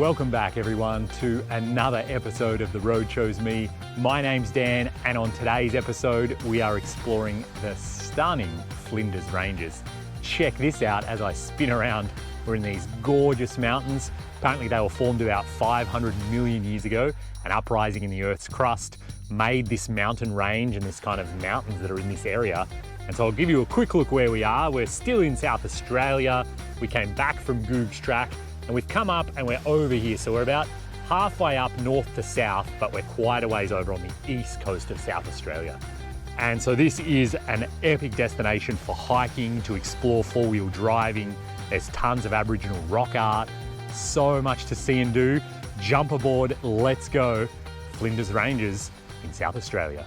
Welcome back everyone to another episode of The Road Chose Me. My name's Dan, and on today's episode we are exploring the stunning Flinders Ranges. Check this out as I spin around. We're in these gorgeous mountains. Apparently they were formed about 500 million years ago. An uprising in the Earth's crust made this mountain range and this kind of mountains that are in this area. And so I'll give you a quick look where we are. We're still in South Australia. We came back from Goob's track and we've come up and we're over here. So we're about halfway up north to south, but we're quite a ways over on the east coast of South Australia. And so this is an epic destination for hiking, to explore four-wheel driving. There's tons of Aboriginal rock art, so much to see and do. Jump aboard, let's go. Flinders Ranges in South Australia.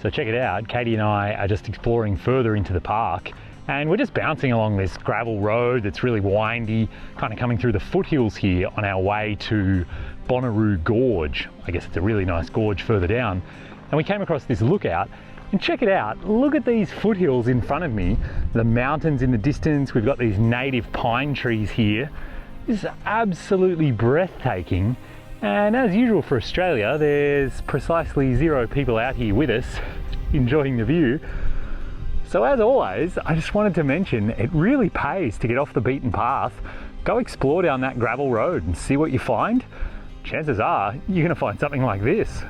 So check it out, Katie and I are just exploring further into the park and we're just bouncing along this gravel road that's really windy, kind of coming through the foothills here on our way to Bonnaroo Gorge. I guess it's a really nice gorge further down. And we came across this lookout and check it out, look at these foothills in front of me, the mountains in the distance, we've got these native pine trees here. This is absolutely breathtaking. And as usual for Australia, there's precisely 0 people out here with us enjoying the view. So as always, I just wanted to mention it really pays to get off the beaten path. Go explore down that gravel road and see what you find. Chances are you're going to find something like this.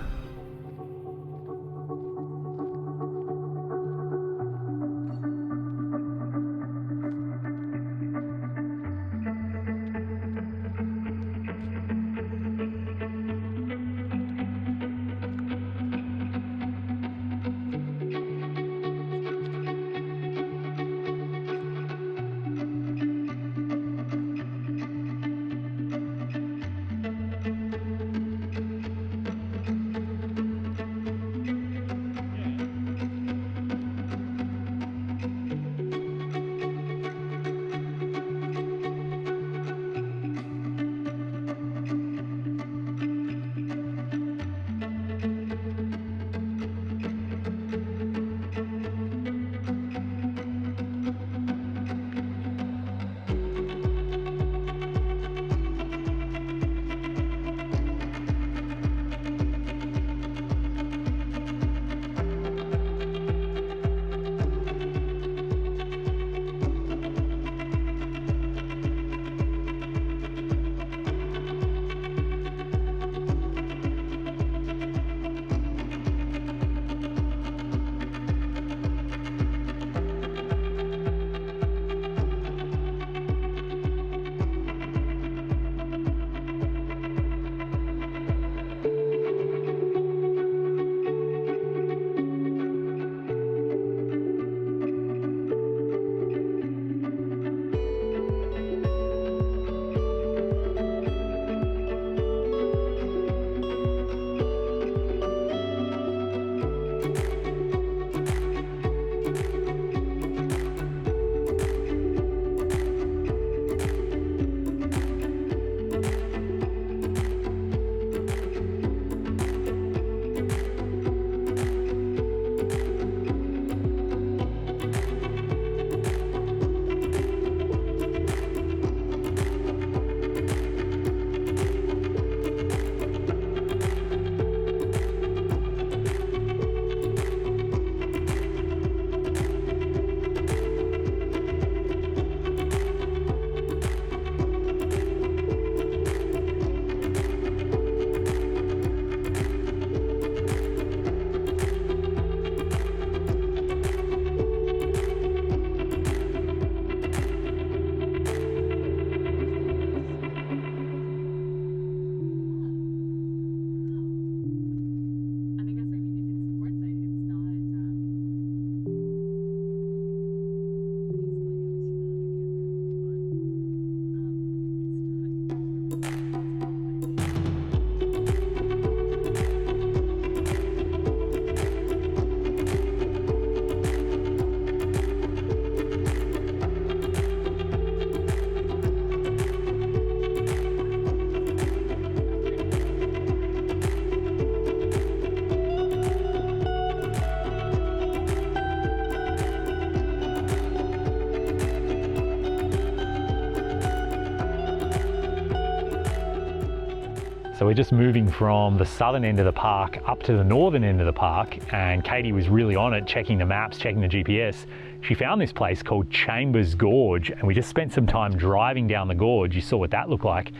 So we're just moving from the southern end of the park up to the northern end of the park, and Katie was really on it, checking the maps, checking the GPS. She found this place called Chambers Gorge, and we just spent some time driving down the gorge. You saw what that looked like.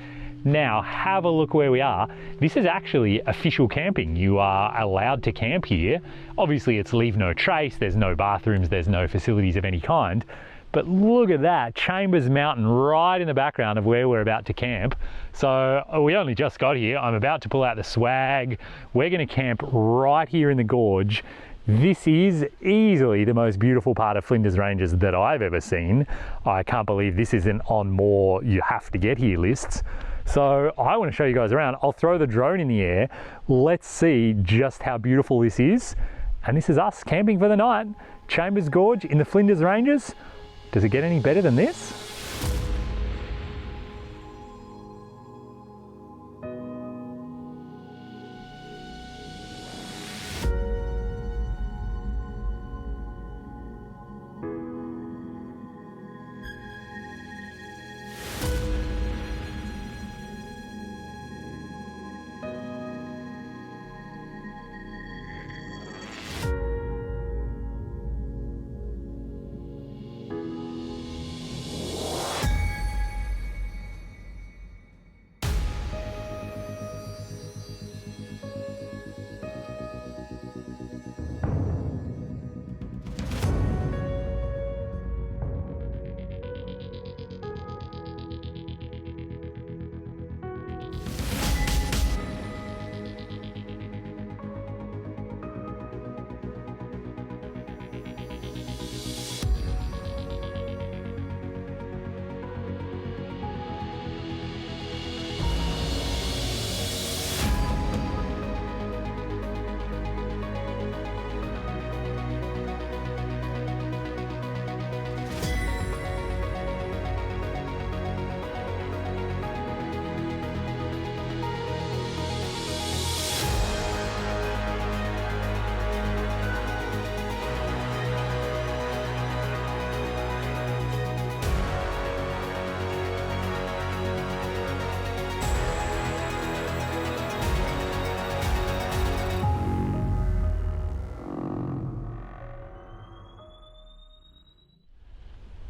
Now have a look where we are. This is actually official camping. You are allowed to camp here. Obviously it's leave no trace, there's no bathrooms, there's no facilities of any kind. But look at that, Chambers Mountain right in the background of where we're about to camp. So we only just got here. I'm about to pull out the swag. We're gonna camp right here in the gorge. This is easily the most beautiful part of Flinders Ranges that I've ever seen. I can't believe this isn't on more you have to get here lists. So I want to show you guys around. I'll throw the drone in the air. Let's see just how beautiful this is. And this is us camping for the night. Chambers Gorge in the Flinders Ranges. Does it get any better than this?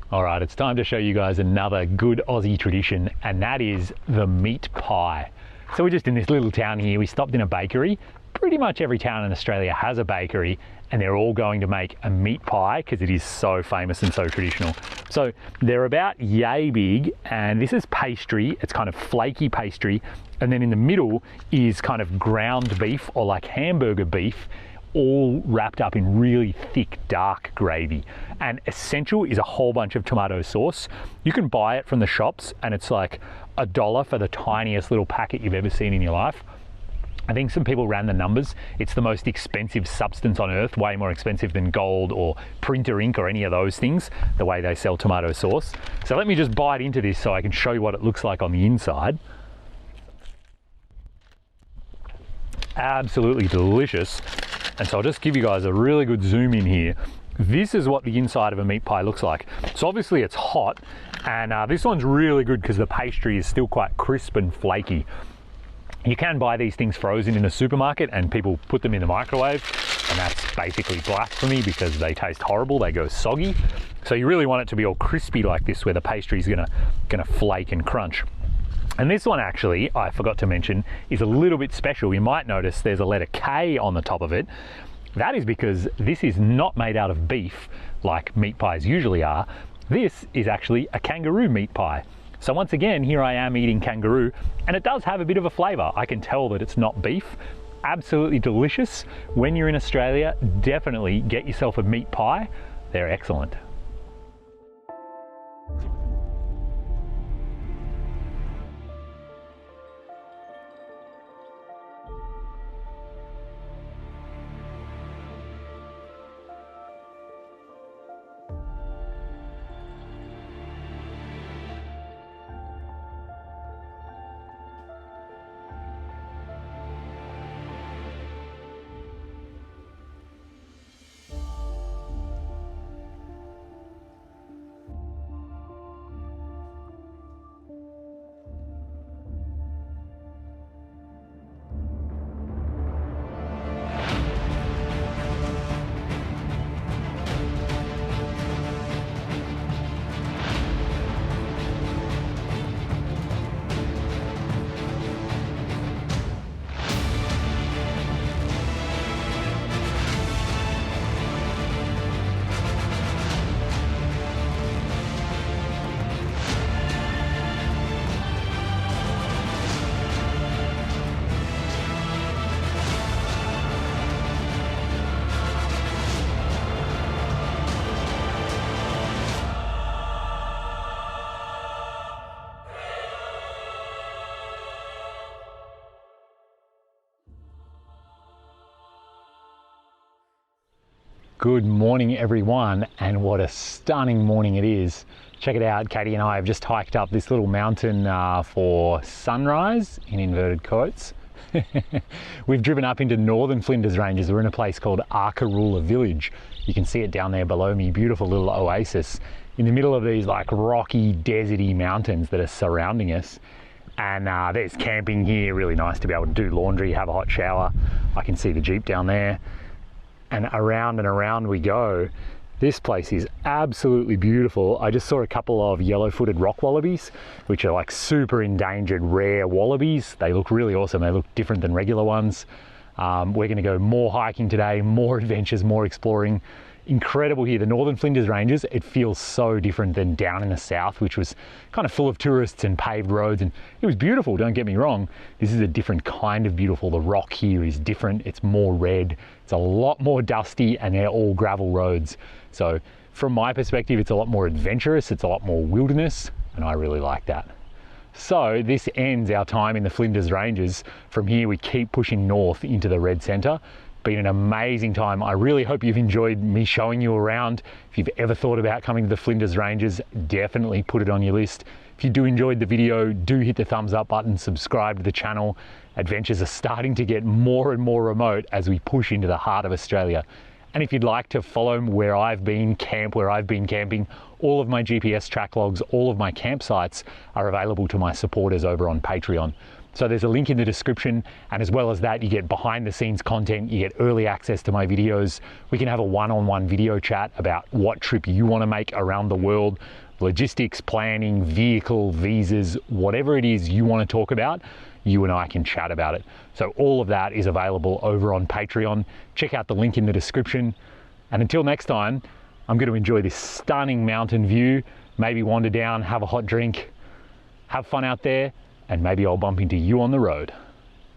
All right, it's time to show you guys another good Aussie tradition, and that is the meat pie. So we're just in this little town here. We stopped in a bakery. Pretty much every town in Australia has a bakery, and they're all going to make a meat pie because it is so famous and so traditional. So they're about yay big, and this is pastry. It's kind of flaky pastry. And then in the middle is kind of ground beef or like hamburger beef, all wrapped up in really thick, dark gravy. And essential is a whole bunch of tomato sauce. You can buy it from the shops, and it's like $1 for the tiniest little packet you've ever seen in your life. I think some people ran the numbers. It's the most expensive substance on earth, way more expensive than gold or printer ink or any of those things, the way they sell tomato sauce. So let me just bite into this so I can show you what it looks like on the inside. Absolutely delicious. And so I'll just give you guys a really good zoom in here. This is what the inside of a meat pie looks like. So obviously it's hot, and this one's really good because the pastry is still quite crisp and flaky. You can buy these things frozen in a supermarket, and people put them in the microwave, and that's basically blasphemy because they taste horrible, they go soggy. So you really want it to be all crispy like this, where the pastry's gonna flake and crunch. And this one actually, I forgot to mention, is a little bit special. You might notice there's a letter K on the top of it. That is because this is not made out of beef like meat pies usually are. This is actually a kangaroo meat pie. So once again, here I am eating kangaroo, and it does have a bit of a flavor. I can tell that it's not beef. Absolutely delicious. When you're in Australia, definitely get yourself a meat pie. They're excellent. Good morning everyone, and what a stunning morning it is. Check it out, Katie and I have just hiked up this little mountain for sunrise, in inverted quotes. We've driven up into northern Flinders Ranges. We're in a place called Ikara-Flinders Village. You can see it down there below me, beautiful little oasis in the middle of these like rocky, deserty mountains that are surrounding us. And there's camping here, really nice to be able to do laundry, have a hot shower. I can see the Jeep down there. And around we go. This place is absolutely beautiful. I just saw a couple of yellow-footed rock wallabies, which are like super endangered, rare wallabies. They look really awesome. They look different than regular ones. We're gonna go more hiking today, more adventures, more exploring. Incredible here, the northern Flinders Ranges. It feels so different than down in the south, which was kind of full of tourists and paved roads, and it was beautiful, don't get me wrong. This is a different kind of beautiful. The rock here is different, it's more red, it's a lot more dusty, and they're all gravel roads. So from my perspective, it's a lot more adventurous, it's a lot more wilderness, and I really like that. So this ends our time in the Flinders Ranges. From here we keep pushing north into the Red Centre. Been an amazing time. I really hope you've enjoyed me showing you around. If you've ever thought about coming to the Flinders Ranges, definitely put it on your list. If you do enjoyed the video, do hit the thumbs up button, subscribe to the channel. Adventures are starting to get more and more remote as we push into the heart of Australia. And if you'd like to follow where I've been, camp where I've been camping, all of my GPS track logs, all of my campsites are available to my supporters over on Patreon. So there's a link in the description, and as well as that, you get behind the scenes content, you get early access to my videos. We can have a one-on-one video chat about what trip you want to make around the world, logistics, planning, vehicle, visas, whatever it is you want to talk about, you and I can chat about it. So all of that is available over on Patreon. Check out the link in the description. And until next time, I'm going to enjoy this stunning mountain view, maybe wander down, have a hot drink, have fun out there, and maybe I'll bump into you on the road.